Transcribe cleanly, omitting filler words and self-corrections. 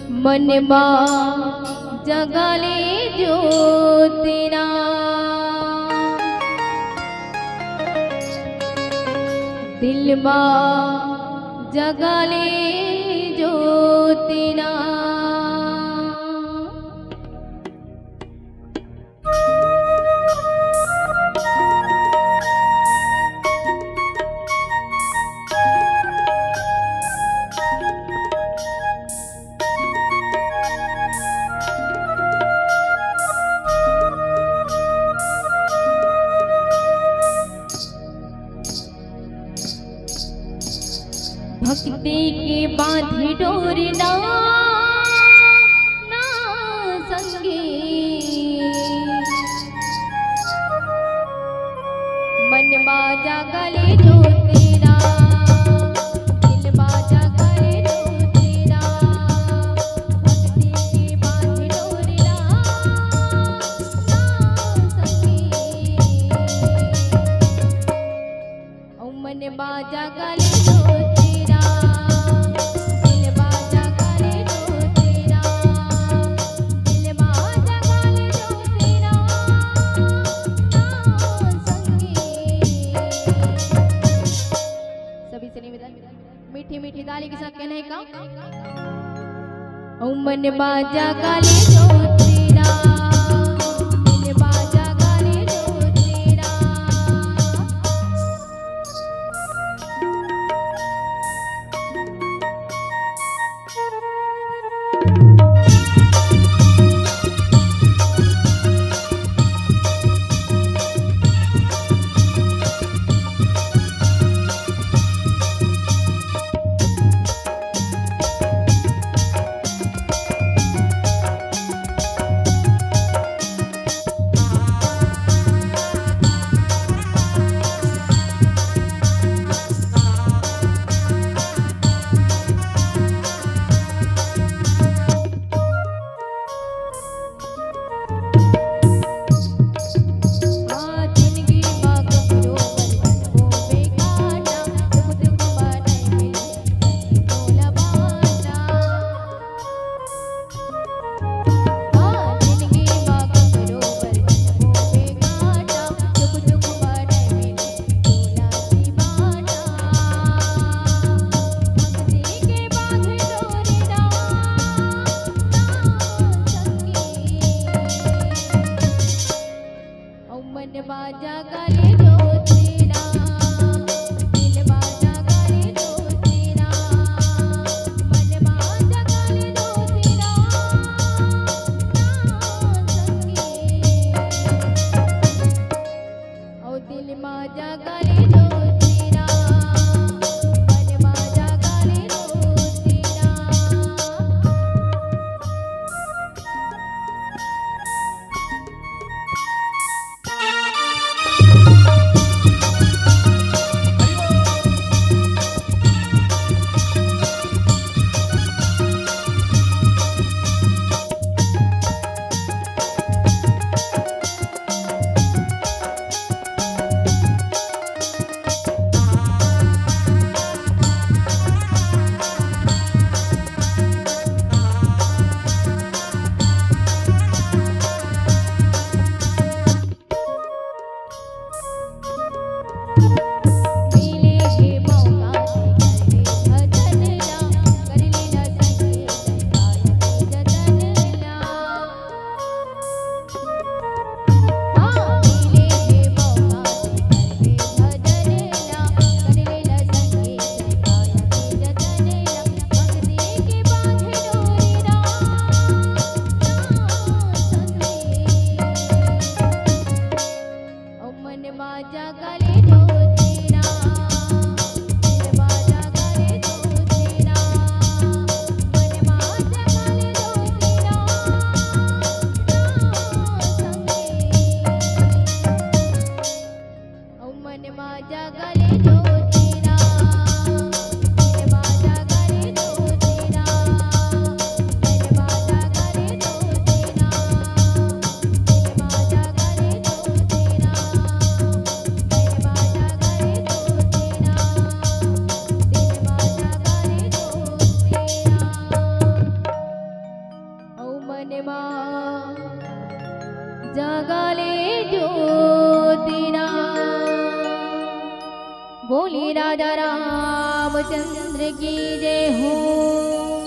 मन जगाले ज्योतिना दिल जगाले ज्योतिना भक्ति के बांधे डोरना ना संगे मन बाजा गले जो तेरा दिल बाजा गले जो तेरा भक्ति के बांधे डोरना ना संगे ओ मन बाजा गले जो मीठी मीठी ताली के साथ कहने का ओ मन बाजा गाले जो तेरा दिल बाजा गाले जो तेरा दिलवा जगा ले ज्योतिरा। बोली राजा रामचंद्र की जय हो।